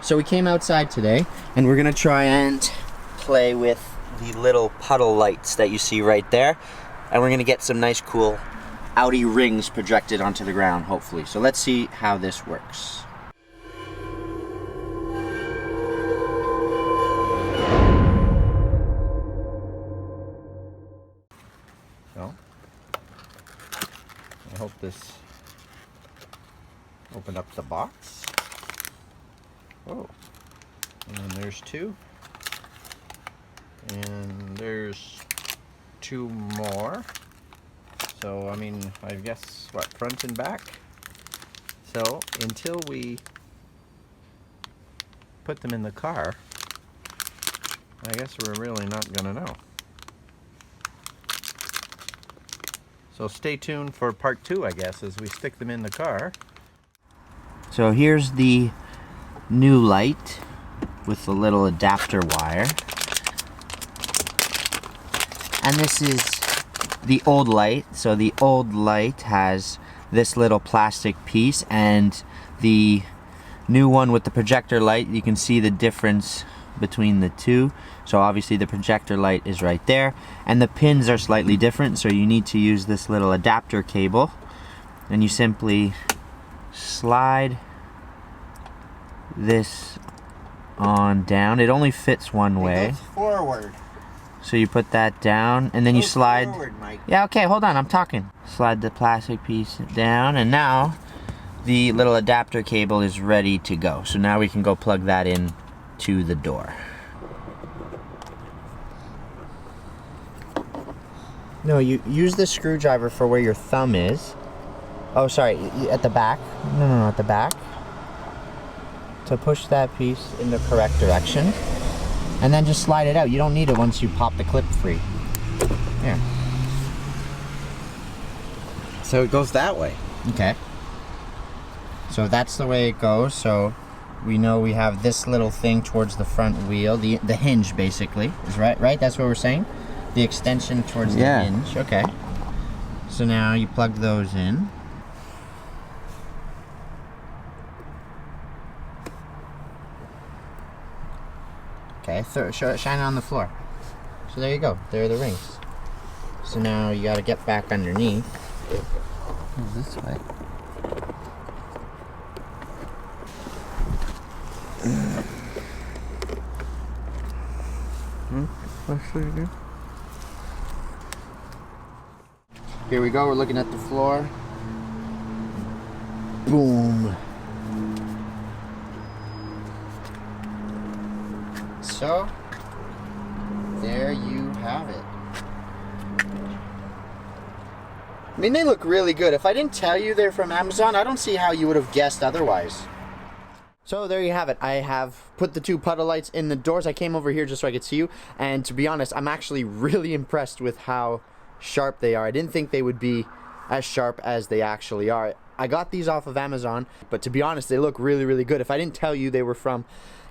So we came outside today and we're gonna try and play with the little puddle lights that you see right there. And we're gonna get some nice cool Audi rings projected onto the ground, hopefully. So let's see how this works. So, I hope this opened up the box. Oh, and then there's two. And there's two more. So, I mean, I guess, what, front and back? So, until we put them in the car, I guess we're really not gonna know. So stay tuned for part 2, I guess, as we stick them in the car. So here's the new light with the little adapter wire. And this is the old light. So the old light has this little plastic piece, and the new one with the projector light, you can see the difference between the two. So obviously the projector light is right there, and the pins are slightly different, so you need to use this little adapter cable, and you simply slide this on down. It only fits one way. It goes forward. So you put that down, and then you slide forward, Mike. Yeah, okay, hold on, I'm talking. Slide the plastic piece down, and now the little adapter cable is ready to go. So now we can go plug that in to the door. No, you use the screwdriver for where your thumb is. Oh, sorry, at the back. No, at the back. To push that piece in the correct direction. And then just slide it out. You don't need it once you pop the clip free. Here. So it goes that way. Okay. So that's the way it goes. So we know we have this little thing towards the front wheel. The hinge, basically, is right? That's what we're saying? The extension towards the hinge. Okay. So now you plug those in. Okay, shine it on the floor. So there you go. There are the rings. So now you gotta get back underneath. This way. Here we go, we're looking at the floor. Boom. So, there you have it. I mean, they look really good. If I didn't tell you they're from Amazon, I don't see how you would have guessed otherwise. So there you have it. I have put the two puddle lights in the doors. I came over here just so I could see you, and to be honest, I'm actually really impressed with how sharp they are. I didn't think they would be as sharp as they actually are. I got these off of Amazon, but to be honest, they look really, really good. If I didn't tell you they were from,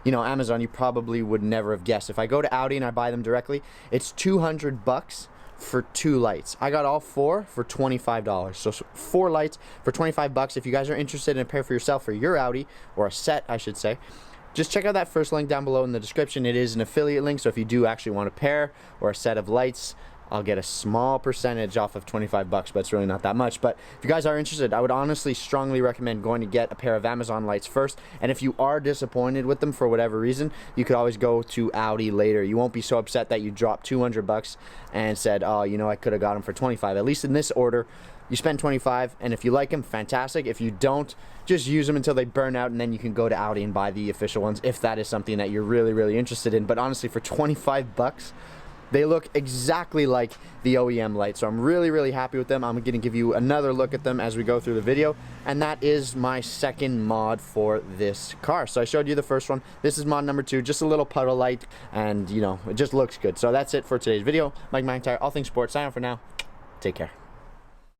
you know, Amazon, you probably would never have guessed. If I go to Audi and I buy them directly, it's $200 for 2 lights. I got all 4 for $25. So 4 lights for $25. If you guys are interested in a pair for yourself for your Audi, or a set, I should say, just check out that first link down below in the description. It is an affiliate link, so if you do actually want a pair or a set of lights, I'll get a small percentage off of $25, but it's really not that much. But if you guys are interested, I would honestly strongly recommend going to get a pair of Amazon lights first. And if you are disappointed with them for whatever reason, you could always go to Audi later. You won't be so upset that you dropped $200 and said, oh, you know, I could have got them for $25. At least in this order, you spend $25, and if you like them, fantastic. If you don't, just use them until they burn out, and then you can go to Audi and buy the official ones if that is something that you're really, really interested in. But honestly, for $25, they look exactly like the OEM light, so I'm really, really happy with them. I'm going to give you another look at them as we go through the video, and that is my second mod for this car. So I showed you the first one. This is mod number 2, just a little puddle light, and, you know, it just looks good. So that's it for today's video. Mike McIntyre, all things sports. Sign out for now. Take care.